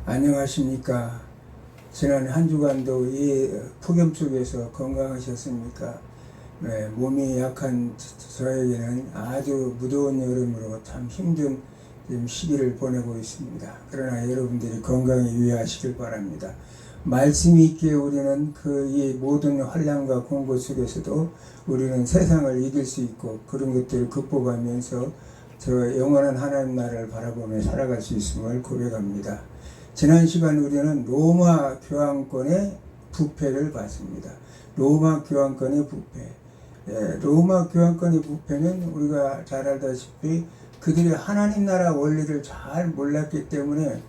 안녕하십니까. 지난 한 주간도 이 폭염 속에서 건강하셨습니까? 네, 몸이 약한 저에게는 아주 무더운 여름으로 참 힘든 시기를 보내고 있습니다. 그러나 여러분들이 건강에 유의하시길 바랍니다. 말씀이 있기에 우리는 이 모든 환난과 공고 속에서도 우리는 세상을 이길 수 있고 그런 것들을 극복하면서 저 영원한 하나님 나라를 바라보며 살아갈 수 있음을 고백합니다. 지난 시간 우리는 로마 교황권의 부패를 봤습니다. 로마 교황권의 부패. 로마 교황권의 부패는 우리가 잘 알다시피 그들이 하나님 나라 원리를 잘 몰랐기 때문에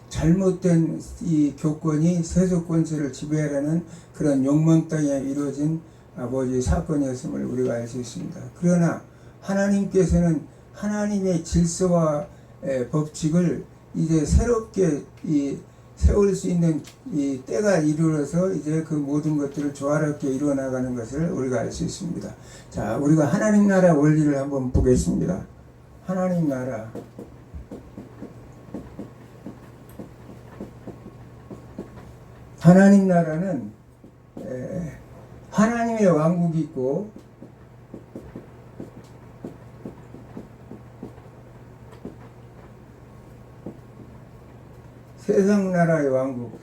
잘못된 이 교권이 세속 권세를 지배하려는 그런 욕망 땅에 이루어진 아버지의 사건이었음을 우리가 알 수 있습니다. 그러나 하나님께서는 하나님의 질서와 법칙을 이제 새롭게 세울 수 있는 이 때가 이르러서 이제 그 모든 것들을 조화롭게 이루어 나가는 것을 우리가 알 수 있습니다. 자, 우리가 하나님 나라 원리를 한번 보겠습니다. 하나님 나라. 하나님 나라는 하나님의 왕국이 있고 세상 나라의 왕국.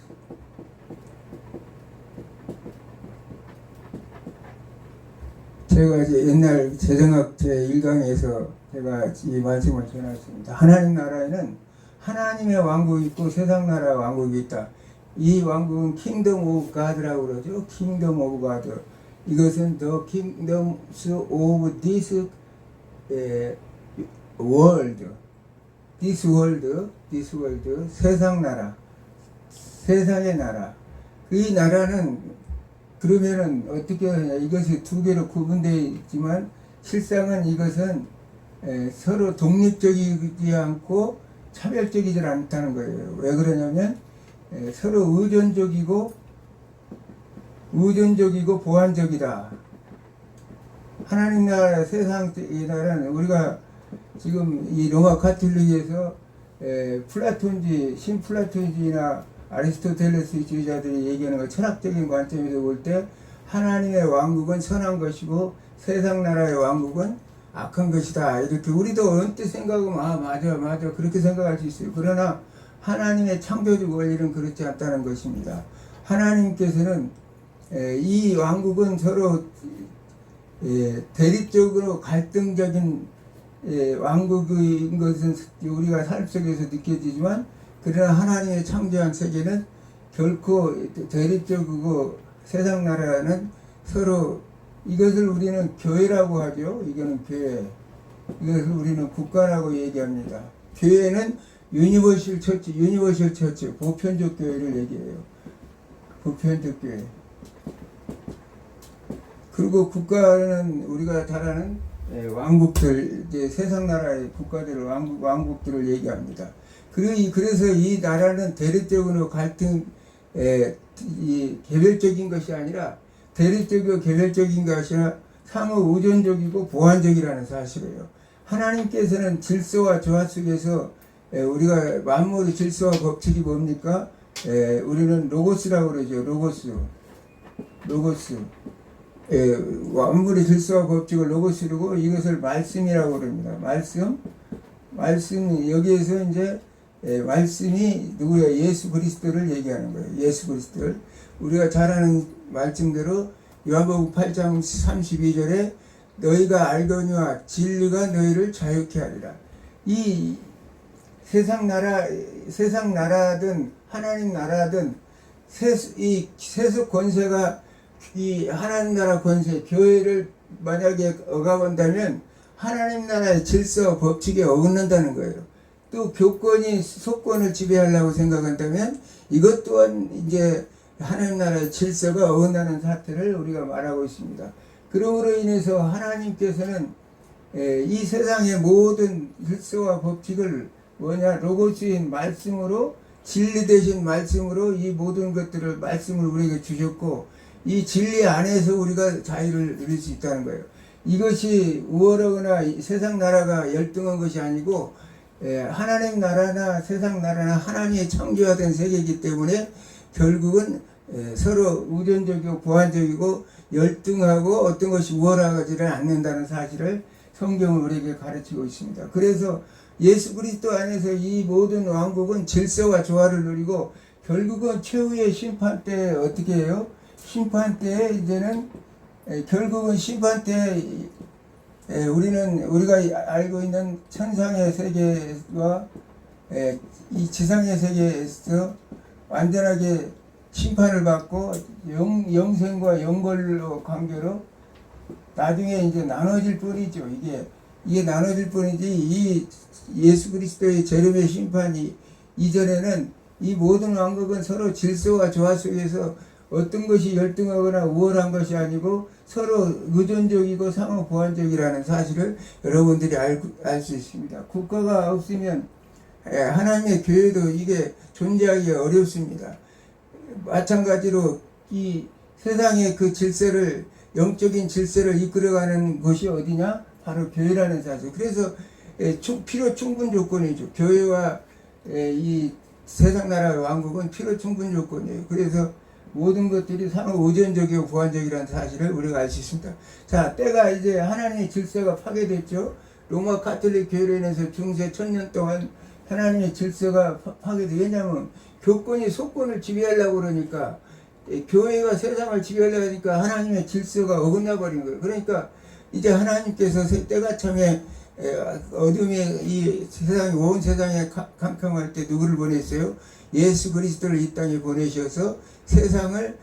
제가 이제 옛날 재정학 제1강에서 제가 이 말씀을 전했습니다. 하나님 나라에는 하나님의 왕국이 있고 세상 나라의 왕국이 있다. 이 왕국은 킹덤 오브 가드라고 그러죠. 킹덤 오브 가드. 이것은 the kingdoms of this world. this world, 세상 나라, 세상의 나라. 이 나라는 그러면은 어떻게 하냐? 이것이 두 개로 구분되어 있지만 실상은 이것은 서로 독립적이지 않고 차별적이지 않다는 거예요. 왜 그러냐면 서로 의존적이고 보완적이다. 하나님 나라, 세상 이 나라는 우리가 지금 이 로마 카톨릭에서 플라톤주의, 신플라톤주의나 아리스토텔레스주의자들이 얘기하는 거 철학적인 관점에서 볼 때 하나님의 왕국은 선한 것이고 세상 나라의 왕국은 악한 것이다. 이렇게 우리도 언뜻 생각하면 맞아 그렇게 생각할 수 있어요. 그러나 하나님의 창조적 원리는 그렇지 않다는 것입니다. 하나님께서는 이 왕국은 서로 대립적으로 갈등적인 왕국인 것은 우리가 삶 속에서 느껴지지만 그러나 하나님의 창조한 세계는 결코 대립적이고 세상 나라는 서로 이것을 우리는 교회라고 하죠. 이거는 교회. 이것을 우리는 국가라고 얘기합니다. 교회는 유니버셜 처치, 보편적 교회를 얘기해요. 보편적 교회. 그리고 국가는 우리가 잘 아는 왕국들, 이제 세상 나라의 국가들을 왕국들을 얘기합니다. 그래서 이 나라는 대립적으로 갈등, 개별적인 것이 아니라 대립적이고 개별적인 것이 아니라 상호 의존적이고 보완적이라는 사실이에요. 하나님께서는 질서와 조화 속에서 우리가 만물의 질서와 법칙이 뭡니까? 우리는 로고스라고 그러죠. 로고스. 만물의 질서와 법칙을 로고스르고 이것을 말씀이라고 그럽니다. 말씀 여기에서 이제 말씀이 누구예요? 예수 그리스도를 얘기하는 거예요. 예수 그리스도를 우리가 잘 아는 말씀대로 요한복음 8장 32절에 너희가 알거니와 진리가 너희를 자유케 하리라. 이 세상 나라든 하나님 나라든 이 세속 권세가 이 하나님 나라 권세, 교회를 만약에 억압한다면 하나님 나라의 질서, 법칙에 어긋난다는 거예요. 또 교권이 속권을 지배하려고 생각한다면 이것 또한 이제 하나님 나라의 질서가 어긋나는 사태를 우리가 말하고 있습니다. 그러므로 인해서 하나님께서는 이 세상의 모든 질서와 법칙을 로고스인 말씀으로 진리 되신 말씀으로 이 모든 것들을 말씀을 우리에게 주셨고 이 진리 안에서 우리가 자유를 누릴 수 있다는 거예요. 이것이 우월하거나 세상 나라가 열등한 것이 아니고 하나님 나라나 세상 나라나 하나님이 창조하던 세계이기 때문에 결국은 서로 우전적이고 보완적이고 열등하고 어떤 것이 우월하지를 않는다는 사실을 성경은 우리에게 가르치고 있습니다. 그래서 예수 그리스도 안에서 이 모든 왕국은 질서와 조화를 누리고 결국은 최후의 심판 때 어떻게 해요? 심판 때에 이제는 결국은 심판 때 우리가 알고 있는 천상의 세계와 이 지상의 세계에서 완전하게 심판을 받고 영생과 영벌로 관계로 나중에 이제 나눠질 뿐이죠. 이게 나눠질 뿐이지 이 예수 그리스도의 재림의 심판이 이전에는 이 모든 왕국은 서로 질서와 조화 속에서 어떤 것이 열등하거나 우월한 것이 아니고 서로 의존적이고 상호 보완적이라는 사실을 여러분들이 알 수 있습니다. 국가가 없으면 하나님의 교회도 이게 존재하기 어렵습니다. 마찬가지로 이 세상의 그 질서를 영적인 질서를 이끌어가는 곳이 어디냐? 바로 교회라는 사실. 그래서 필요 충분 조건이죠. 교회와 이 세상 나라 왕국은 필요 충분 조건이에요. 그래서 모든 것들이 상호 의존적이고 보완적이라는 사실을 우리가 알 수 있습니다. 자, 때가 이제 하나님의 질서가 파괴됐죠. 로마 가톨릭 교회로 인해서 중세 1000년 동안 하나님의 질서가 파괴돼. 왜냐하면 교권이 속권을 지배하려고 그러니까 교회가 세상을 지배하려고 하니까 하나님의 질서가 어긋나 버린 거예요. 그러니까 이제 하나님께서 때가 참에 어둠의 이 세상이 온 세상에 캄캄할 때 누구를 보냈어요? 예수 그리스도를 이 땅에 보내셔서 세상을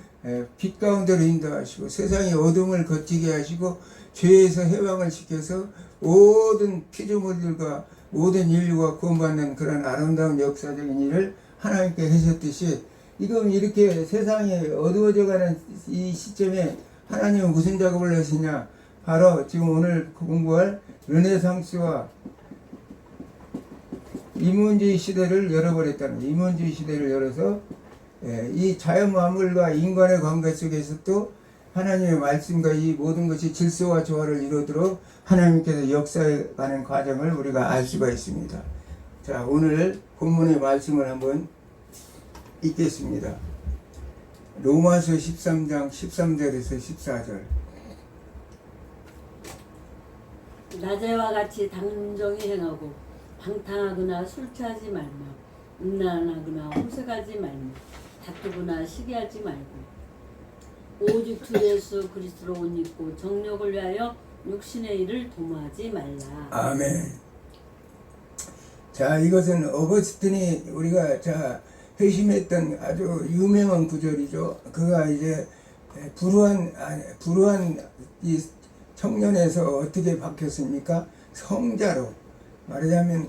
빛 가운데로 인도하시고 세상의 어둠을 거치게 하시고 죄에서 해방을 시켜서 모든 피조물들과 모든 인류가 구원받는 그런 아름다운 역사적인 일을 하나님께 하셨듯이 지금 이렇게 세상이 어두워져가는 이 시점에 하나님은 무슨 작업을 하시냐? 바로 지금 오늘 공부할 르네상스와 이문주의 시대를 열어버렸다는 거예요. 이문주의 시대를 열어서 이 자연 만물과 인간의 관계 속에서도 하나님의 말씀과 이 모든 것이 질서와 조화를 이루도록 하나님께서 역사해가는 과정을 우리가 알 수가 있습니다. 자, 오늘 본문의 말씀을 한번 읽겠습니다. 로마서 13장 13절에서 14절. 낮에와 같이 단정히 행하고 방탕하거나 술 취하지 말며 음란하거나 호색하지 말며 다투거나 시기하지 말고 오직 주 예수 그리스도로 옷 입고 정욕을 위하여 육신의 일을 도모하지 말라. 아멘. 자, 이것은 어거스틴이 우리가 회심했던 아주 유명한 구절이죠. 그가 이제 불우한 이 청년에서 어떻게 바뀌었습니까? 성자로, 말하자면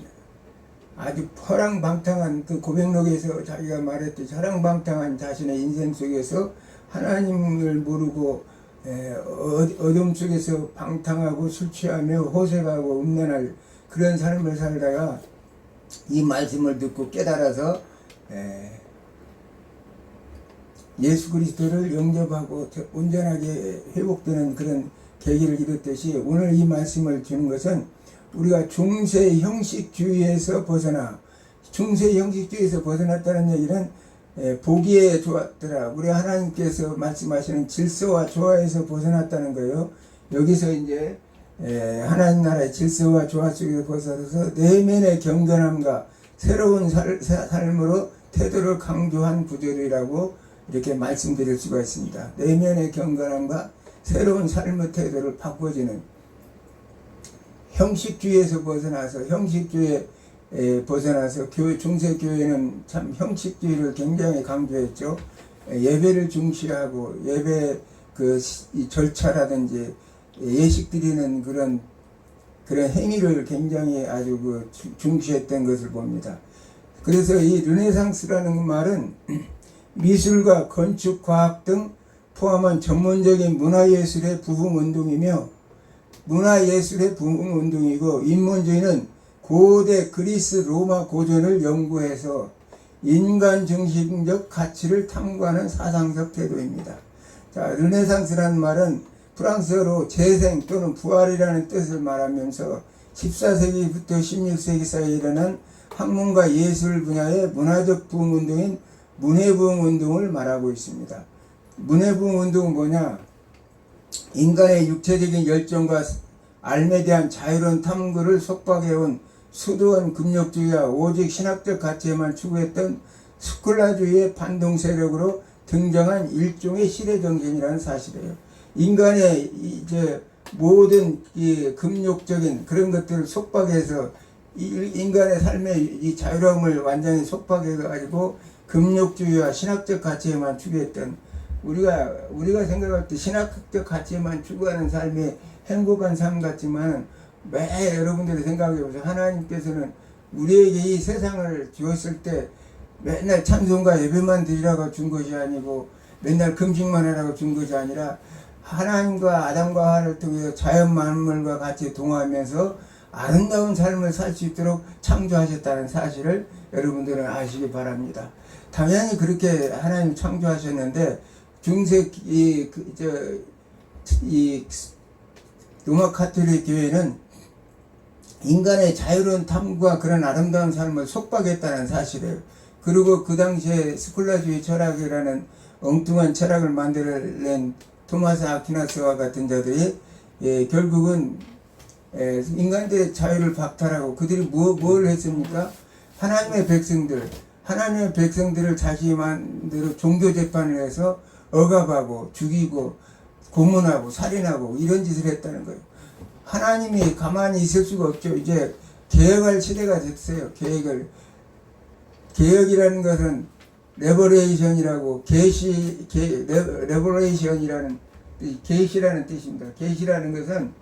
아주 허랑방탕한 그 고백록에서 자기가 말했듯이 허랑방탕한 자신의 인생 속에서 하나님을 모르고 어둠 속에서 방탕하고 술 취하며 호색하고 음란할 그런 삶을 살다가 이 말씀을 듣고 깨달아서 예수 그리스도를 영접하고 온전하게 회복되는 그런 계기를 이뤘듯이 오늘 이 말씀을 주는 것은 우리가 중세 형식주의에서 벗어났다는 얘기는 보기에 좋았더라. 우리 하나님께서 말씀하시는 질서와 조화에서 벗어났다는 거예요. 여기서 이제 하나님 나라의 질서와 조화 속에서 벗어나서 내면의 경건함과 새로운 삶으로 태도를 강조한 구절이라고 이렇게 말씀드릴 수가 있습니다. 내면의 경건함과 새로운 삶의 태도를 바꿔주는 형식주의에서 벗어나서 중세 교회는 참 형식주의를 굉장히 강조했죠. 예배를 중시하고 예배 이 절차라든지 예식 드리는 그런 행위를 굉장히 아주 중시했던 것을 봅니다. 그래서 이 르네상스라는 말은 미술과 건축, 과학 등 포함한 전문적인 문화예술의 부흥운동이며 문화예술의 부흥운동이고 인문주의는 고대 그리스 로마 고전을 연구해서 인간 정신적 가치를 탐구하는 사상적 태도입니다. 자, 르네상스라는 말은 프랑스어로 재생 또는 부활이라는 뜻을 말하면서 14세기부터 16세기 사이에 일어난 학문과 예술 분야의 문화적 부흥 운동인 문해부흥 운동을 말하고 있습니다. 문해부흥 운동은 뭐냐? 인간의 육체적인 열정과 삶에 대한 자유로운 탐구를 속박해온 수도원 금욕주의와 오직 신학적 가치에만 추구했던 스콜라주의의 반동 세력으로 등장한 일종의 시대 정신이라는 사실이에요. 인간의 이제 모든 이 금욕적인 그런 것들을 속박해서 인간의 삶의 이 자유로움을 완전히 속박해 가지고 금욕주의와 신학적 가치에만 추구했던 우리가 생각할 때 신학적 가치에만 추구하는 삶이 행복한 삶 같지만 매 여러분들이 생각해 보세요. 하나님께서는 우리에게 이 세상을 주었을 때 맨날 찬송과 예배만 드리라고 준 것이 아니고 맨날 금식만 하라고 준 것이 아니라 하나님과 아담과 하와를 통해서 자연 만물과 같이 동화하면서 아름다운 삶을 살 수 있도록 창조하셨다는 사실을 여러분들은 아시기 바랍니다. 당연히 그렇게 하나님 창조하셨는데 중세 로마 가톨릭 교회는 인간의 자유로운 탐구와 그런 아름다운 삶을 속박했다는 사실이에요. 그리고 그 당시에 스콜라주의 철학이라는 엉뚱한 철학을 만들어낸 토마스 아퀴나스와 같은 자들이 결국은 인간들의 자유를 박탈하고 그들이 뭘 했습니까? 하나님의 백성들을 자기 마음대로 종교 재판을 해서 억압하고 죽이고 고문하고 살인하고 이런 짓을 했다는 거예요. 하나님이 가만히 있을 수가 없죠. 이제 개혁할 시대가 됐어요. 개혁이라는 것은 레버레이션이라고 레버레이션이라는 계시라는 뜻입니다. 계시라는 것은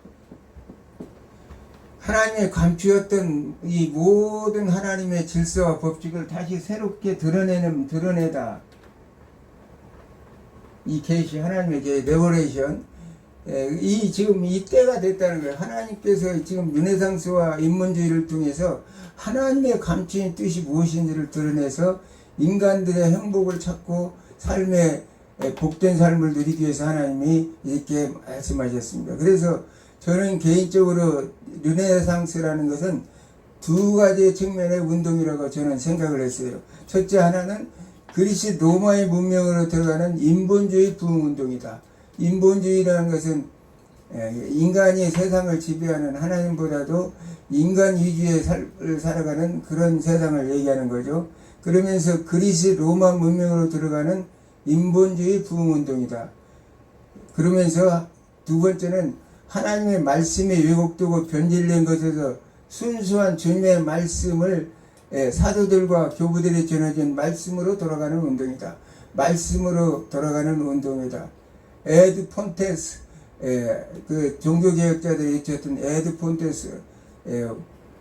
하나님의 감추었던 이 모든 하나님의 질서와 법칙을 다시 새롭게 드러내다. 이 계시 하나님의 레버레이션 지금 이 때가 됐다는 거예요. 하나님께서 지금 르네상스와 인문주의를 통해서 하나님의 감추인 뜻이 무엇인지를 드러내서 인간들의 행복을 찾고 삶의 복된 삶을 누리기 위해서 하나님이 이렇게 말씀하셨습니다. 그래서 저는 개인적으로 르네상스라는 것은 두 가지 측면의 운동이라고 저는 생각을 했어요. 첫째 하나는 그리스 로마의 문명으로 들어가는 인본주의 부흥운동이다. 인본주의라는 것은 인간이 세상을 지배하는 하나님보다도 인간 위주의 삶을 살아가는 그런 세상을 얘기하는 거죠. 그러면서 그리스 로마 문명으로 들어가는 인본주의 부흥운동이다. 그러면서 두 번째는 하나님의 말씀이 왜곡되고 변질된 것에서 순수한 주님의 말씀을 사도들과 교부들이 전해진 말씀으로 돌아가는 운동이다. 말씀으로 돌아가는 운동이다. 에드 폰테스, 그 종교개혁자들이 외쳤던 에드 폰테스,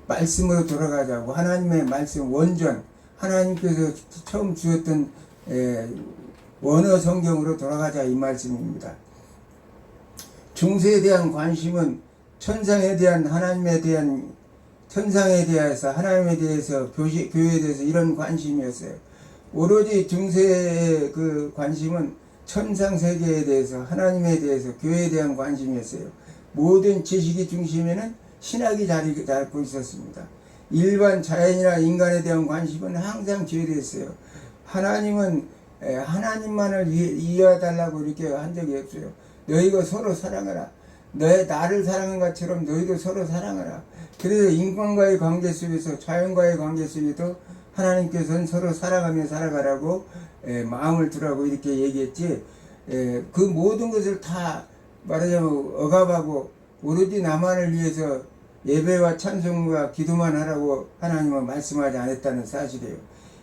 말씀으로 돌아가자고 하나님의 말씀 원전, 하나님께서 처음 주었던 원어 성경으로 돌아가자 이 말씀입니다. 중세에 대한 관심은 천상에 대한 하나님에 대한 천상에 대해서 하나님에 대해서 교회에 대해서 이런 관심이었어요. 오로지 중세의 그 관심은 천상 세계에 대해서 하나님에 대해서 교회에 대한 관심이었어요. 모든 지식의 중심에는 신학이 자리 잡고 있었습니다. 일반 자연이나 인간에 대한 관심은 항상 제외됐어요. 하나님은 하나님만을 이해해달라고 이렇게 한 적이 없어요. 너희가 서로 사랑하라. 나를 사랑한 것처럼 너희도 서로 사랑하라. 그래서 인간과의 관계 속에서 자연과의 관계 속에도 하나님께서는 서로 사랑하며 살아가라고 마음을 두라고 이렇게 얘기했지. 그 모든 것을 다 말하자면 억압하고 오로지 나만을 위해서 예배와 찬송과 기도만 하라고 하나님은 말씀하지 않았다는 사실이에요.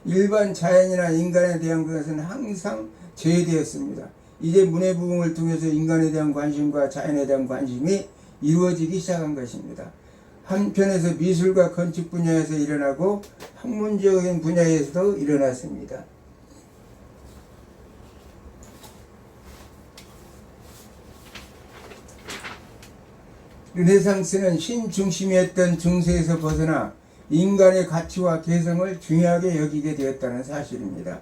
일반 자연이나 인간에 대한 것은 항상 제외되었습니다. 이제 문해부흥을 통해서 인간에 대한 관심과 자연에 대한 관심이 이루어지기 시작한 것입니다. 한편에서 미술과 건축 분야에서 일어나고 학문적인 분야에서도 일어났습니다. 르네상스는 신중심이었던 중세에서 벗어나 인간의 가치와 개성을 중요하게 여기게 되었다는 사실입니다.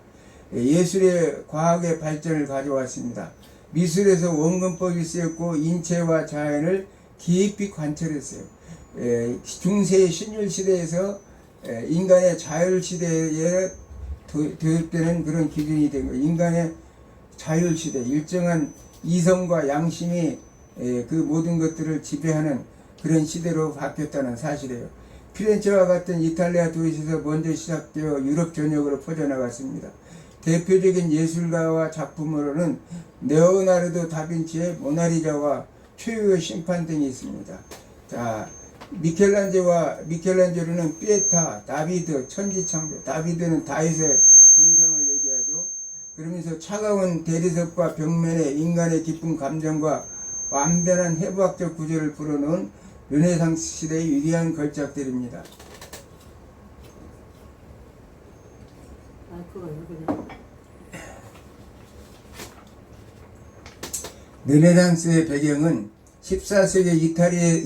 예술의 과학의 발전을 가져왔습니다. 미술에서 원근법이 쓰였고 인체와 자연을 깊이 관찰했어요. 중세 신율 시대에서 인간의 자율 시대에 도입되는 그런 기준이 된 거예요. 인간의 자율 시대, 일정한 이성과 양심이 그 모든 것들을 지배하는 그런 시대로 바뀌었다는 사실이에요. 피렌체와 같은 이탈리아 도시에서 먼저 시작되어 유럽 전역으로 퍼져나갔습니다. 대표적인 예술가와 작품으로는 레오나르도 다빈치의 모나리자와 최후의 심판 등이 있습니다. 자, 미켈란젤로는 피에타, 다비드, 천지창조. 다비드는 다윗의 동상을 얘기하죠. 그러면서 차가운 대리석과 벽면에 인간의 깊은 감정과 완변한 해부학적 구조를 불어넣은 르네상스 시대의 위대한 걸작들입니다. 르네상스의 배경은 14세기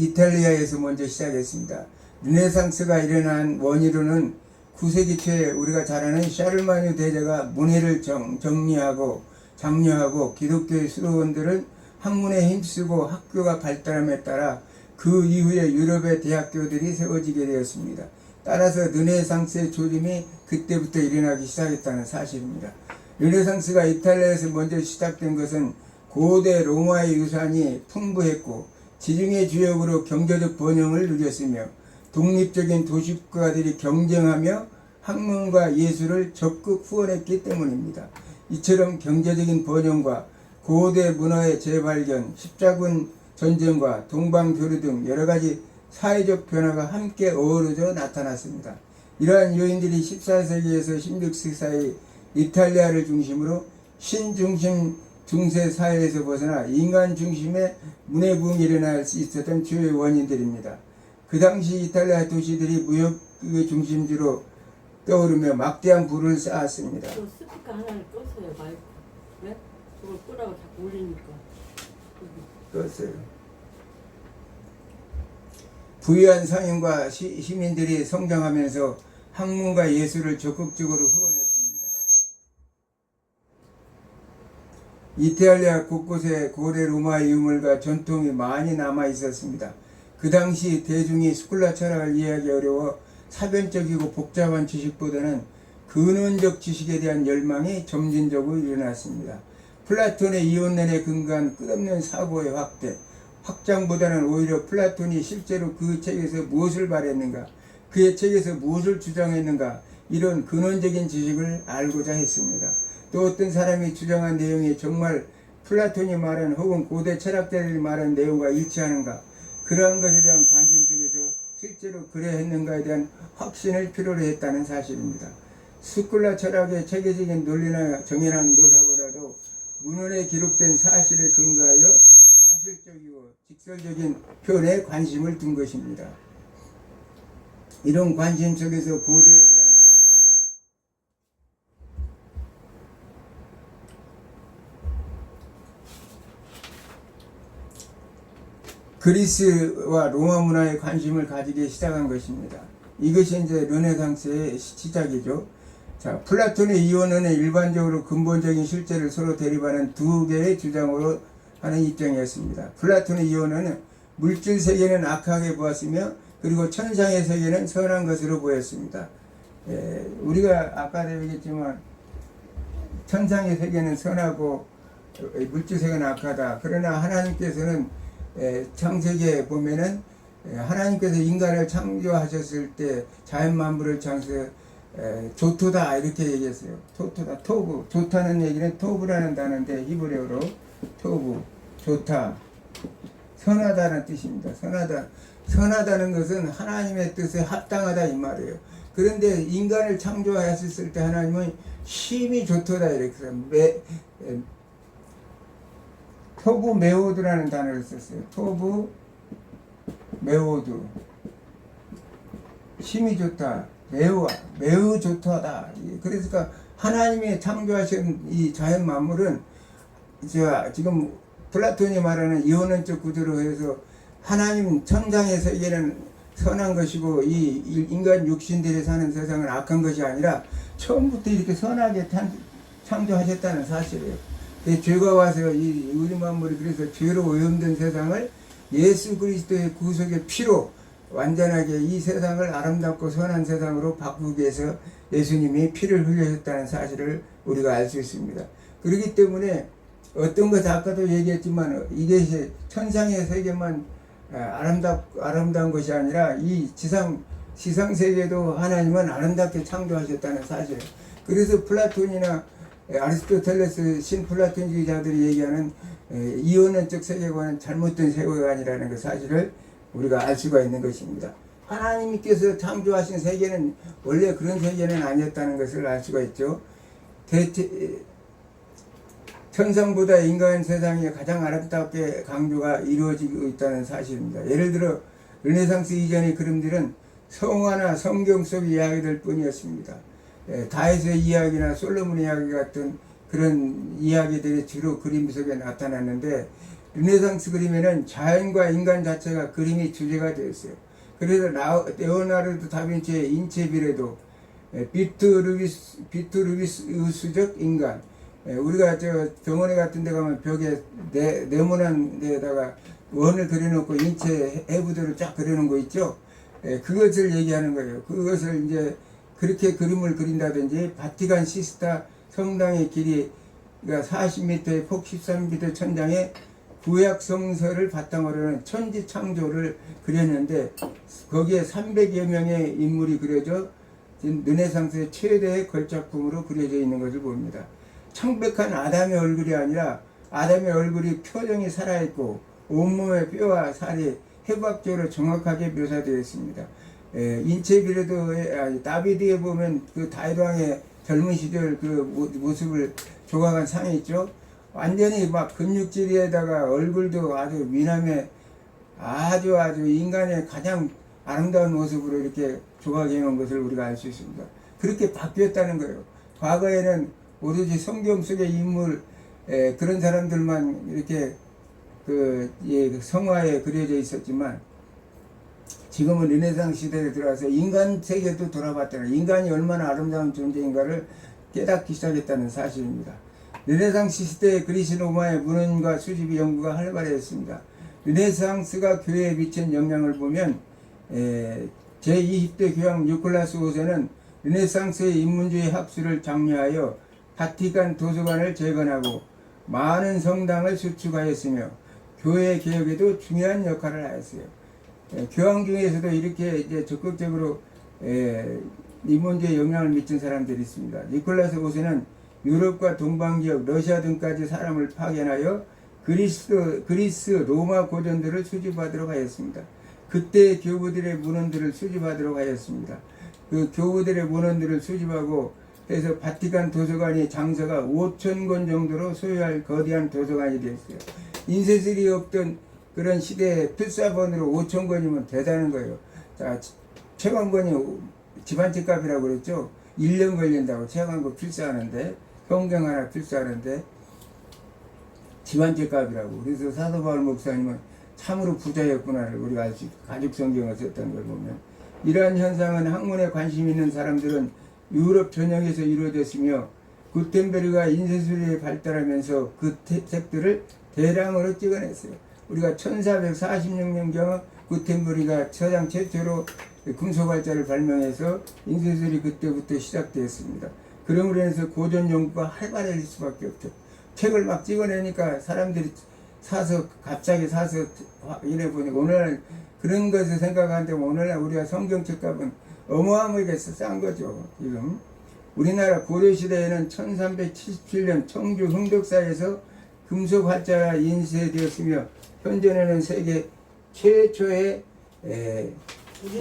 이탈리아에서 먼저 시작했습니다. 르네상스가 일어난 원인으로는 9세기 초에 우리가 잘 아는 샤르마뉴 대제가 문해를 정리하고 장려하고 기독교의 수도원들을 학문에 힘쓰고 학교가 발달함에 따라 그 이후에 유럽의 대학교들이 세워지게 되었습니다. 따라서 르네상스의 조짐이 그때부터 일어나기 시작했다는 사실입니다. 르네상스가 이탈리아에서 먼저 시작된 것은 고대 로마의 유산이 풍부했고 지중해 지역으로 경제적 번영을 누렸으며 독립적인 도시국가들이 경쟁하며 학문과 예술을 적극 후원했기 때문입니다. 이처럼 경제적인 번영과 고대 문화의 재발견, 십자군 전쟁과 동방교류 등 여러가지 사회적 변화가 함께 어우러져 나타났습니다. 이러한 요인들이 14세기에서 16세기 사이 이탈리아를 중심으로 신중심 중세 사회에서 벗어나 인간 중심의 문해부흥이 일어날 수 있었던 주요 원인들입니다. 그 당시 이탈리아 도시들이 무역의 중심지로 떠오르며 막대한 부를 쌓았습니다. 또 스피커 하나를 껐어요, 마이크. 네? 그걸 끄라고 자꾸 올리니까. 껐어요. 부유한 상인과 시민들이 성장하면서 학문과 예술을 적극적으로 후원했습니다. 이탈리아 곳곳에 고대 로마의 유물과 전통이 많이 남아 있었습니다. 그 당시 대중이 스콜라 철학을 이해하기 어려워 사변적이고 복잡한 지식보다는 근원적 지식에 대한 열망이 점진적으로 일어났습니다. 플라톤의 이혼론에 근거한 끝없는 사고의 확장보다는 오히려 플라톤이 실제로 그 책에서 무엇을 말했는가, 그의 책에서 무엇을 주장했는가, 이런 근원적인 지식을 알고자 했습니다. 또 어떤 사람이 주장한 내용이 정말 플라톤이 말한 혹은 고대 철학자들이 말한 내용과 일치하는가, 그러한 것에 대한 관심 속에서 실제로 그래 했는가에 대한 확신을 필요로 했다는 사실입니다. 스콜라 철학의 체계적인 논리나 정연한 묘사보다도 문헌에 기록된 사실에 근거하여 사실적이고 직설적인 표현에 관심을 둔 것입니다. 이런 관심 속에서 고대에 대한 그리스와 로마 문화에 관심을 가지기 시작한 것입니다. 이것이 이제 르네상스의 시작이죠. 자, 플라톤의 이원론은 일반적으로 근본적인 실제를 서로 대립하는 두 개의 주장으로 하는 입장이었습니다. 플라톤의 이원론은 물질 세계는 악하게 보았으며 그리고 천상의 세계는 선한 것으로 보였습니다. 우리가 아까도 얘기했지만 천상의 세계는 선하고 물질 세계는 악하다. 그러나 하나님께서는 창세기에 보면은 하나님께서 인간을 창조하셨을 때 자연 만물을 창조 조토다 이렇게 얘기했어요. 조토다, 토부. 조타는 얘기는 토부라는 단어인데 히브리어로 토부, 조타, 선하다는 뜻입니다. 선하다는 것은 하나님의 뜻에 합당하다 이 말이에요. 그런데 인간을 창조하셨을 때 하나님은 심히 좋도다 이렇게 해서 토부 메오드라는 단어를 썼어요. 토부 메오드. 심히 좋다. 매우 좋다다. 그러니까 하나님이 창조하신 이 자연 만물은 지금 플라톤이 말하는 이원론적 구조로 해서 하나님 천상의 세계는 선한 것이고 이 인간 육신들이 사는 세상은 악한 것이 아니라 처음부터 이렇게 선하게 창조하셨다는 사실이에요. 죄가 와서 우리 만물이 그래서 죄로 오염된 세상을 예수 그리스도의 구속의 피로 완전하게 이 세상을 아름답고 선한 세상으로 바꾸기 위해서 예수님이 피를 흘리셨다는 사실을 우리가 알 수 있습니다. 그렇기 때문에 어떤 것 아까도 얘기했지만 이게 천상의 세계만 아름다운 것이 아니라 이 지상 세계도 하나님은 아름답게 창조하셨다는 사실. 그래서 플라톤이나 아리스토텔레스 신플라톤주의자들이 얘기하는 이원론적 세계관은 잘못된 세계관이라는 그 사실을 우리가 알 수가 있는 것입니다. 하나님께서 창조하신 세계는 원래 그런 세계는 아니었다는 것을 알 수가 있죠. 천상보다 인간 세상이 가장 아름답게 강조가 이루어지고 있다는 사실입니다. 예를 들어 르네상스 이전의 그림들은 성화나 성경 속 이야기들 뿐이었습니다. 다윗의 이야기나 솔로몬의 이야기 같은 그런 이야기들이 주로 그림 속에 나타났는데 르네상스 그림에는 자연과 인간 자체가 그림이 주제가 되었어요. 그래서 레오나르도 다빈치의 인체 비례도 비트루비스적 인간, 우리가 저 병원에 같은 데 가면 벽에 네모난 데다가 원을 그려놓고 인체 해부대로 쫙 그려놓은 거 있죠. 그것을 얘기하는 거예요. 그것을 이제 그렇게 그림을 그린다든지 바티칸 시스타 성당의 길이가 40m에 폭 13m 천장에 구약 성서를 바탕으로는 천지 창조를 그렸는데 거기에 300여 명의 인물이 그려져 르네상스의 최대의 걸작품으로 그려져 있는 것을 봅니다. 창백한 아담의 얼굴이 아니라 아담의 얼굴이 표정이 살아있고 온몸의 뼈와 살이 해부학적으로 정확하게 묘사되어 있습니다. 인체 비례도의 다비드에 보면 그 다윗 왕의 젊은 시절 그 모습을 조각한 상이 있죠. 완전히 막 근육질에다가 얼굴도 아주 미남의 아주 인간의 가장 아름다운 모습으로 이렇게 조각해 놓은 것을 우리가 알 수 있습니다. 그렇게 바뀌었다는 거예요. 과거에는 오로지 성경 속의 인물 그런 사람들만 이렇게 성화에 그려져 있었지만 지금은 르네상스 시대에 들어와서 인간 세계도 돌아봤다는, 인간이 얼마나 아름다운 존재인가를 깨닫기 시작했다는 사실입니다. 르네상스 시대의 그리스 로마의 문헌과 수집이 연구가 활발했습니다. 르네상스가 교회에 미친 영향을 보면 제20대 교황 니콜라스 5세는 르네상스의 인문주의 학술을 장려하여 바티칸 도서관을 재건하고 많은 성당을 수축하였으며 교회 개혁에도 중요한 역할을 하였어요. 교황 중에서도 이렇게 이제 적극적으로 인문주의에 영향을 미친 사람들이 있습니다. 니콜라스 5세는 유럽과 동방지역, 러시아 등까지 사람을 파견하여 그리스, 로마 고전들을 수집하도록 하였습니다. 그때 교부들의 문헌들을 수집하도록 하였습니다. 그 교부들의 문헌들을 수집하고 해서 바티칸 도서관이 장서가 5,000권 정도로 소유할 거대한 도서관이 되었어요. 인쇄술이 없던 그런 시대에 필사본으로 5,000권이면 대단한 거예요. 자, 책 한 권이 집 한 채 값이라고 그랬죠. 1년 걸린다고 책 한 권 필사하는데, 성경 하나 필사하는데 집 한 채 값이라고. 그래서 사도 바울 목사님은 참으로 부자였구나를 우리가 알 수 있고, 가죽 성경을 썼던 걸 보면 이러한 현상은 학문에 관심 있는 사람들은 유럽 전역에서 이루어졌으며 구텐베르가 인쇄술이 발달하면서 그 책들을 대량으로 찍어냈어요. 우리가 1446년경 구텐베르가 서양 최초로 금속활자를 발명해서 인쇄술이 그때부터 시작되었습니다. 그러므로 인해서 고전 연구가 활발해질 수밖에 없죠. 책을 막 찍어내니까 사람들이 사서 갑자기 사서 이래 보니까 오늘날 그런 것을 생각하는데 오늘날 우리가 성경책 값은 어마어마하게 싼 거죠. 지금 우리나라 고려시대에는 1377년 청주 흥덕사에서 금속 활자가 인쇄되었으며 현존에는 세계 최초의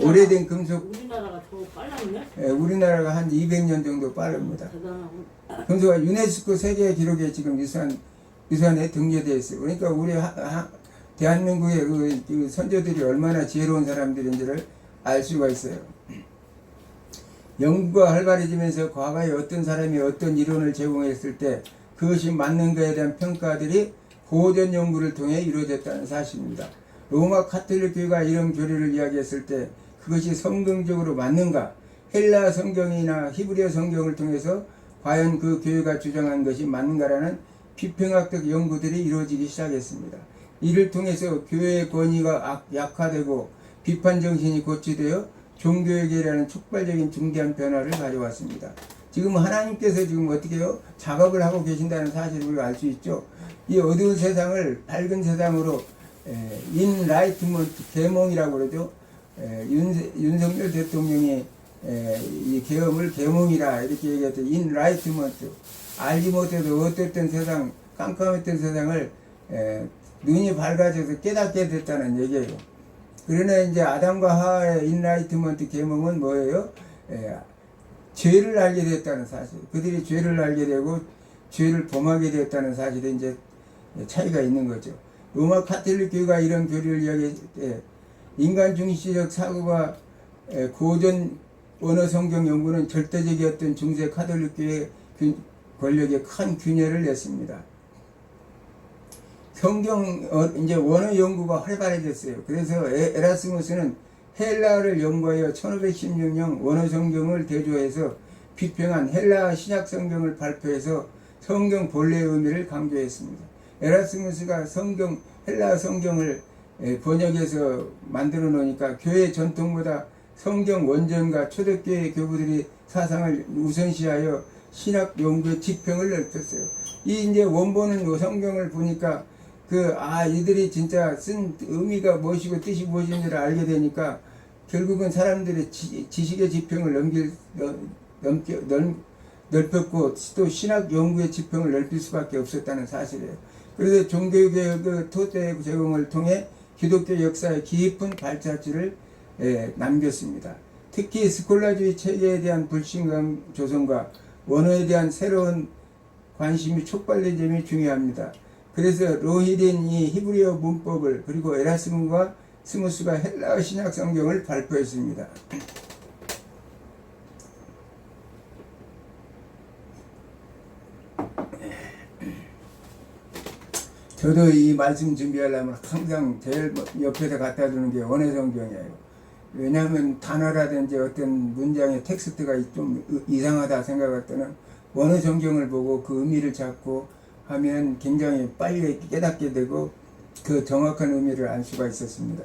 오래된 금속, 우리나라가 더 빨랐네? 우리나라가 한 200년 정도 빠릅니다. 대단하고. 금속가 유네스코 세계 기록에 지금 유산에 등재되어 있어요. 그러니까 우리 대한민국의 그 선조들이 얼마나 지혜로운 사람들인지를 알 수가 있어요. 연구가 활발해지면서 과거에 어떤 사람이 어떤 이론을 제공했을 때 그것이 맞는 것에 대한 평가들이 고전 연구를 통해 이루어졌다는 사실입니다. 로마 카톨릭 교회가 이런 교리를 이야기했을 때 그것이 성경적으로 맞는가, 헬라 성경이나 히브리어 성경을 통해서 과연 그 교회가 주장한 것이 맞는가라는 비평학적 연구들이 이루어지기 시작했습니다. 이를 통해서 교회의 권위가 약화되고 비판 정신이 고취되어 종교에게라는 촉발적인 중대한 변화를 가져왔습니다. 지금 하나님께서 지금 어떻게 해요? 작업을 하고 계신다는 사실을 우리가 알 수 있죠. 이 어두운 세상을 밝은 세상으로 인라이트먼트 계몽이라고 그러죠. 윤석열 대통령이 이 계엄을 계몽이라 이렇게 얘기했죠. 인라이트먼트, 알지 못해도 어땠던 세상, 깜깜했던 세상을 눈이 밝아져서 깨닫게 됐다는 얘기예요. 그러나 이제 아담과 하와의 인라이트먼트 계몽은 뭐예요? 죄를 알게 됐다는 사실. 그들이 죄를 알게 되고 죄를 범하게 됐다는 사실에 이제 차이가 있는 거죠. 로마 카톨릭 교회가 이런 교리를 이야기할 때 인간 중시적 사고가 고전 원어 성경 연구는 절대적이었던 중세 카톨릭 교회 권력에 큰 균열을 냈습니다. 성경 이제 원어 연구가 활발해졌어요. 그래서 에라스무스는 헬라어를 연구하여 1516년 원어 성경을 대조해서 비평한 헬라어 신약 성경을 발표해서 성경 본래의 의미를 강조했습니다. 에라스무스가 헬라어 성경을 번역해서 만들어 놓으니까 교회 전통보다 성경 원전과 초대교회 교부들이 사상을 우선시하여 신학 연구의 지평을 넓혔어요. 이 이제 원본은 성경을 보니까 이들이 진짜 쓴 의미가 무엇이고 뜻이 무엇인지를 알게 되니까 결국은 사람들의 지식의 지평을 넓혔고 또 신학 연구의 지평을 넓힐 수밖에 없었다는 사실이에요. 그래서 종교개혁의 토대 제공을 통해 기독교 역사의 깊은 발자취를 남겼습니다. 특히 스콜라주의 체계에 대한 불신감 조성과 원어에 대한 새로운 관심이 촉발된 점이 중요합니다. 그래서 로히린 이 히브리어 문법을 그리고 에라스문과 스무스가 헬라어 신약 성경을 발표했습니다. 저도 이 말씀 준비하려면 항상 제일 옆에서 갖다 두는 게 원어 성경이에요. 왜냐하면 단어라든지 어떤 문장의 텍스트가 좀 이상하다 생각할 때는 원어 성경을 보고 그 의미를 찾고 하면 굉장히 빨리 깨닫게 되고 그 정확한 의미를 알 수가 있었습니다.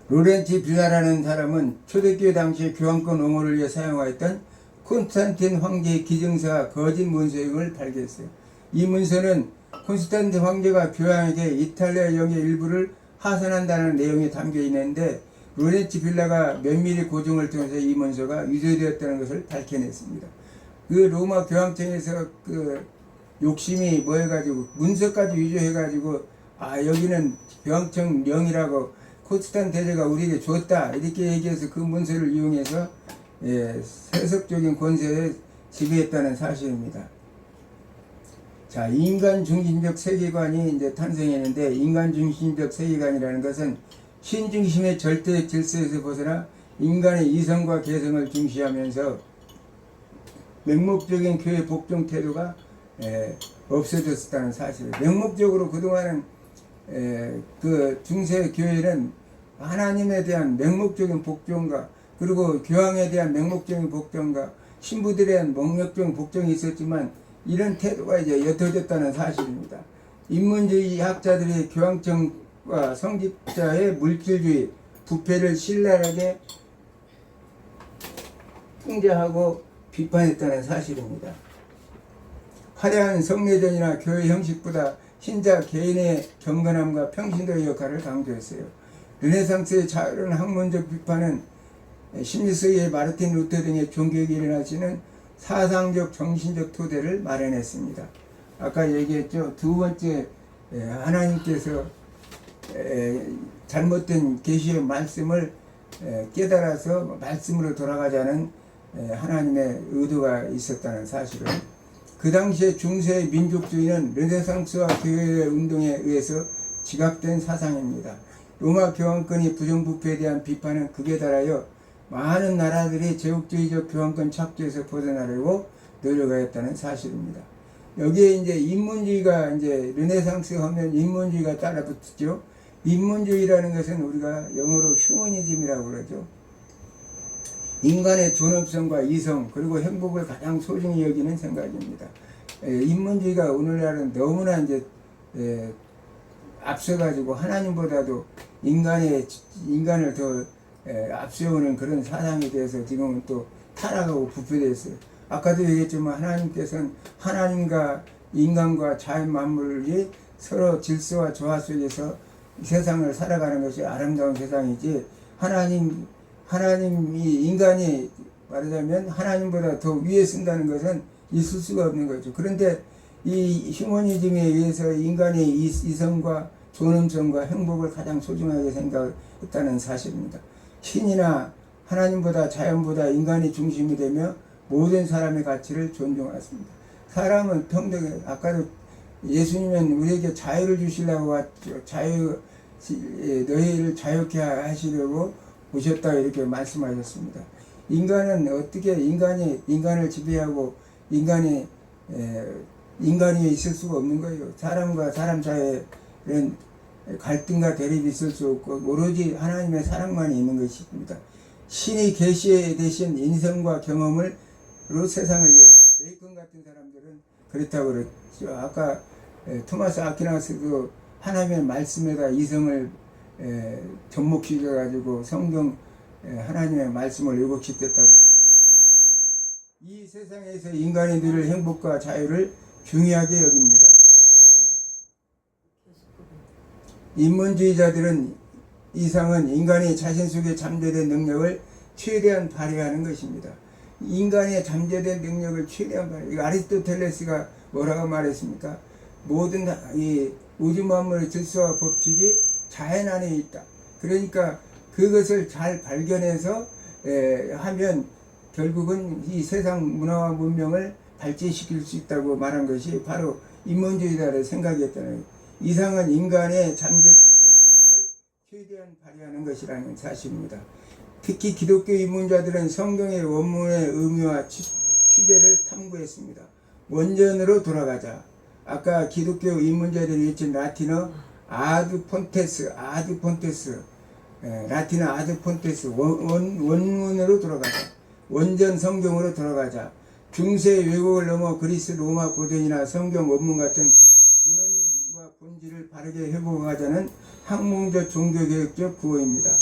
로렌치 빌라라는 사람은 초대교회 당시에 교황권 옹호를 위해 사용하였던 콘스탄틴 황제의 기증서와 거짓 문서임을 발견했어요. 이 문서는 콘스탄틴 황제가 교황에게 이탈리아 영의 일부를 하산한다는 내용이 담겨 있는데 로렌치 빌라가 면밀히 고증을 통해서 이 문서가 유죄되었다는 것을 밝혀냈습니다. 그 로마 교황청에서 욕심이 뭐 해가지고 문서까지 위조해가지고 여기는 교황청 령이라고 콘스탄 대제가 우리에게 줬다 이렇게 얘기해서 그 문서를 이용해서 세속적인 권세에 지배했다는 사실입니다. 자, 인간 중심적 세계관이 이제 탄생했는데 인간 중심적 세계관이라는 것은 신중심의 절대 질서에서 벗어나 인간의 이성과 개성을 중시하면서 맹목적인 교회 복종 태도가 없어졌다는 사실을. 맹목적으로 그동안은 그 중세 교회는 하나님에 대한 맹목적인 복종과 그리고 교황에 대한 맹목적인 복종과 신부들에 대한 맹목적인 복종이 있었지만 이런 태도가 이제 옅어졌다는 사실입니다. 인문주의 학자들이 교황청과 성직자의 물질주의, 부패를 신랄하게 풍자하고 비판했다는 사실입니다. 화려한 성례전이나 교회 형식보다 신자 개인의 경건함과 평신도의 역할을 강조했어요. 르네상스의 자유로운 학문적 비판은 16세기의 마르틴 루터 등의 종교에 일어나시는 사상적 정신적 토대를 마련했습니다. 아까 얘기했죠. 두 번째 하나님께서 잘못된 계시의 말씀을 깨달아서 말씀으로 돌아가자는 하나님의 의도가 있었다는 사실을. 그 당시에 중세 민족주의는 르네상스와 교회의 운동에 의해서 지각된 사상입니다. 로마 교황권이 부정부패에 대한 비판은 극에 달하여 많은 나라들이 제국주의적 교황권 착취에서 벗어나려고 노력하였다는 사실입니다. 여기에 이제 인문주의가 이제 르네상스 하면 인문주의가 따라붙죠. 인문주의라는 것은 우리가 영어로 휴머니즘이라고 그러죠. 인간의 존엄성과 이성 그리고 행복을 가장 소중히 여기는 생각입니다. 인문주의가 오늘날은 너무나 이제 앞서가지고 하나님보다도 인간을 더 앞세우는 그런 사상에 대해서 지금은 또 타락하고 부패됐어요. 아까도 얘기했지만 하나님께서는 하나님과 인간과 자연 만물이 서로 질서와 조화 속에서 세상을 살아가는 것이 아름다운 세상이지, 하나님이 인간이 말하자면 하나님보다 더 위에 쓴다는 것은 있을 수가 없는 거죠. 그런데 이 휴머니즘에 의해서 인간의 이성과 존엄성과 행복을 가장 소중하게 생각했다는 사실입니다. 신이나 하나님보다 자연보다 인간이 중심이 되며 모든 사람의 가치를 존중했습니다. 사람은 평등해. 아까도 예수님은 우리에게 자유를 주시려고 왔죠. 너희를 자유케 하시려고 오셨다 이렇게 말씀하셨습니다. 인간은 어떻게 인간을 지배하고 인간이 있을 수가 없는 거예요. 사람과 사람 사이에는 갈등과 대립이 있을 수 없고 오로지 하나님의 사랑만 있는 것입니다. 신이 계시되신 인성과 경험으로 세상을 이해했어요. 베이컨 같은 사람들은 그렇다고 그랬죠. 아까 토마스 아퀴나스도 하나님의 말씀에다 이성을 접목시켜가지고 성경 하나님의 말씀을 왜곡시켰다고 제가 말씀드렸습니다. 이 세상에서 인간이 누릴 행복과 자유를 중요하게 여깁니다. 인문주의자들은 이상은 인간이 자신 속에 잠재된 능력을 최대한 발휘하는 것입니다. 인간의 잠재된 능력을 최대한 발휘. 아리스토텔레스가 뭐라고 말했습니까? 모든 이 우주 만물의 질서와 법칙이 자연 안에 있다. 그러니까 그것을 잘 발견해서 하면 결국은 이 세상 문화와 문명을 발전시킬 수 있다고 말한 것이 바로 인문주의자의 생각이었다는 거예요. 이상은 인간의 잠재된 능력을 최대한 발휘하는 것이라는 사실입니다. 특히 기독교 입문자들은 성경의 원문의 의미와 취재를 탐구했습니다. 원전으로 돌아가자. 아까 기독교 입문자들이 했던 라틴어 아드 폰테스, 라틴어 아드 폰테스, 원문으로 돌아가자. 원전 성경으로 돌아가자. 중세 왜곡을 넘어 그리스 로마 고전이나 성경 원문 같은 근원과 본질을 바르게 회복하자는 학문적 종교개혁적 구호입니다.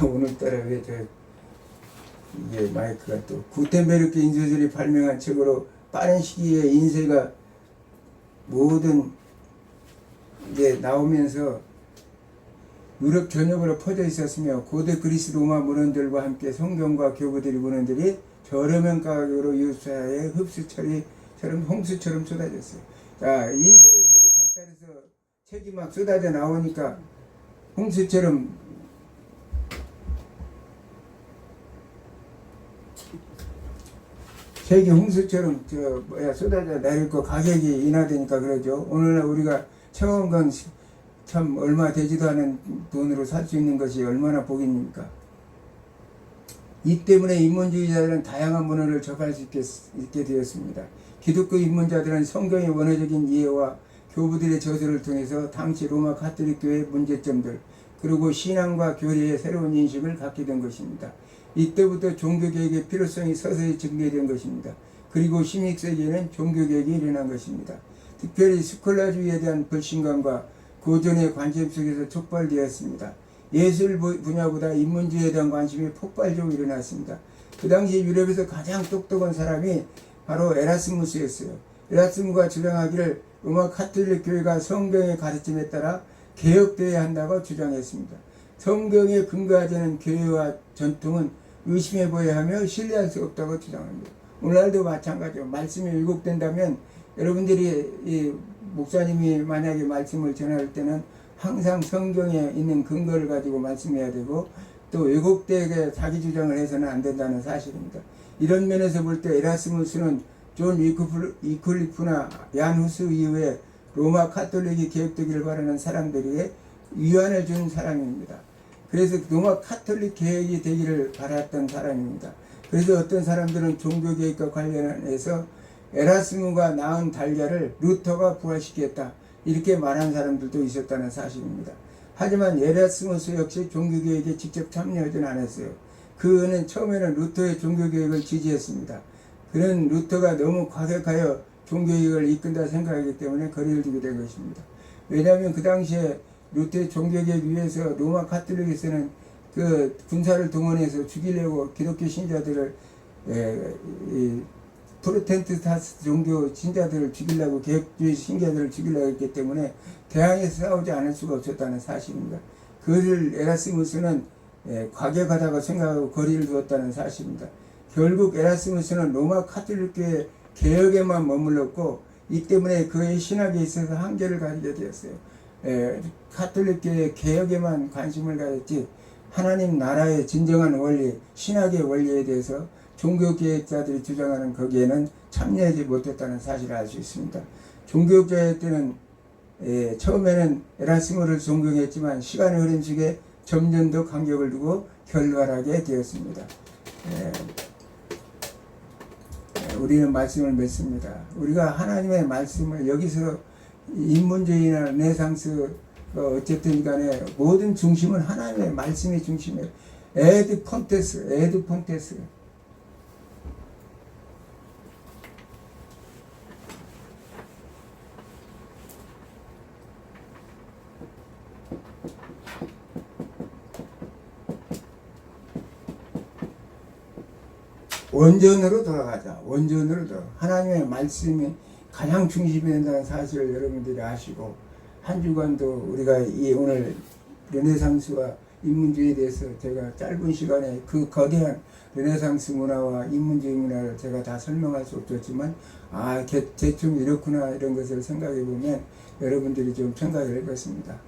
오늘따라 왜 이게 마이크가 또 구텐베르크 인쇄술이 발명한 책으로 빠른 시기에 인쇄가 모든 이제 나오면서 유럽 전역으로 퍼져 있었으며 고대 그리스 로마 문헌들과 함께 성경과 교부들의 문헌들이 저렴한 가격으로 유사의 흡수처럼 홍수처럼 쏟아졌어요. 자, 인쇄술이 발달해서 책이 막 쏟아져 나오니까 홍수처럼 책이 홍수처럼 쏟아져 내릴 거 가격이 인하되니까 그러죠. 오늘날 우리가 처음 건 참 얼마 되지도 않은 돈으로 살 수 있는 것이 얼마나 복입니까? 이 때문에 인문주의자들은 다양한 문헌을 접할 수 있게 되었습니다. 기독교 입문자들은 성경의 원어적인 이해와 교부들의 저서를 통해서 당시 로마 가톨릭 교회의 문제점들 그리고 신앙과 교리의 새로운 인식을 갖게 된 것입니다. 이때부터 종교개혁의 필요성이 서서히 증대된 것입니다. 그리고 16세기에는 종교개혁이 일어난 것입니다. 특별히 스콜라주의에 대한 불신감과 고전의 관심 속에서 촉발되었습니다. 예술 분야보다 인문주의에 대한 관심이 폭발적으로 일어났습니다. 그 당시 유럽에서 가장 똑똑한 사람이 바로 에라스무스였어요. 에라스무가 주장하기를 로마 가톨릭 교회가 성경의 가르침에 따라 개혁되어야 한다고 주장했습니다. 성경에 근거하지 않은 교회와 전통은 의심해 보여야 하며 신뢰할 수 없다고 주장합니다. 오늘날도 마찬가지로 말씀이 왜곡된다면 여러분들이 이 목사님이 만약에 말씀을 전할 때는 항상 성경에 있는 근거를 가지고 말씀해야 되고 또 왜곡되게 자기 주장을 해서는 안 된다는 사실입니다. 이런 면에서 볼 때 에라스무스는 존 위클리프나 얀 후스 이후에 로마 카톨릭이 개혁되기를 바라는 사람들에게 위안을 준 사람입니다. 그래서 로마 카톨릭 개혁이 되기를 바랐던 사람입니다. 그래서 어떤 사람들은 종교개혁과 관련해서 에라스무가 낳은 달걀을 루터가 부활시켰다 이렇게 말한 사람들도 있었다는 사실입니다. 하지만 에라스무스 역시 종교개혁에 직접 참여하지는 않았어요. 그는 처음에는 루터의 종교개혁을 지지했습니다. 그는 루터가 너무 과격하여 종교개혁을 이끈다 생각하기 때문에 거리를 두게 된 것입니다. 왜냐하면 그 당시에 루테 종교개혁 위해서 로마 카톨릭에서는 그 군사를 동원해서 죽이려고 기독교 신자들을 이 프로테스탄트 종교 신자들을 죽이려고 개혁주의 신자들을 죽이려고 했기 때문에 대항해서 싸우지 않을 수가 없었다는 사실입니다. 그것을 에라스무스는 과격하다고 생각하고 거리를 두었다는 사실입니다. 결국 에라스무스는 로마 카톨릭교회 개혁에만 머물렀고 이 때문에 그의 신학에 있어서 한계를 가지게 되었어요. 카톨릭교회 개혁에만 관심을 가졌지 하나님 나라의 진정한 원리, 신학의 원리에 대해서 종교개혁자들이 주장하는 거기에는 참여하지 못했다는 사실을 알 수 있습니다. 종교개혁 때는 처음에는 에라스무를 존경했지만 시간의 흐름 속에 점점 더 간격을 두고 결발하게 되었습니다. 우리는 말씀을 믿습니다. 우리가 하나님의 말씀을 여기서 인문주의나 르네상스 어쨌든 간에 모든 중심은 하나님의 말씀의 중심이에요. 에드 폰테스. 원전으로 돌아가자. 하나님의 말씀이 가장 중심이 된다는 사실을 여러분들이 아시고 한 주간도 우리가 이 오늘 르네상스와 인문주의에 대해서 제가 짧은 시간에 그 거대한 르네상스 문화와 인문주의 문화를 제가 다 설명할 수 없었지만 대충 이렇구나 이런 것을 생각해 보면 여러분들이 좀 생각을 해봤습니다.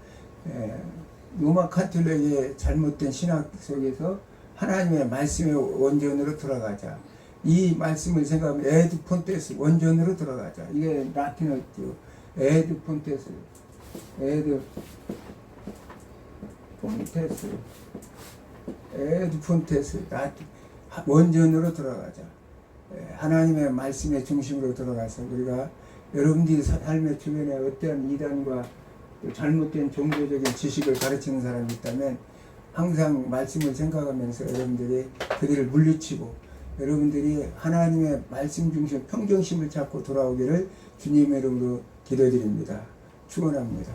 로마 카톨릭의 잘못된 신학 속에서 하나님의 말씀의 원전으로 돌아가자. 이 말씀을 생각하면 에드 폰테스 원전으로 돌아가자. 이게 라틴어죠. 에드 폰테스 라틴 원전으로 돌아가자. 하나님의 말씀의 중심으로 돌아가서 우리가 여러분들이 삶의 주변에 어떠한 이단과 잘못된 종교적인 지식을 가르치는 사람이 있다면 항상 말씀을 생각하면서 여러분들이 그들을 물리치고 여러분들이 하나님의 말씀 중심 평정심을 찾고 돌아오기를 주님의 이름으로 기도드립니다. 축원합니다.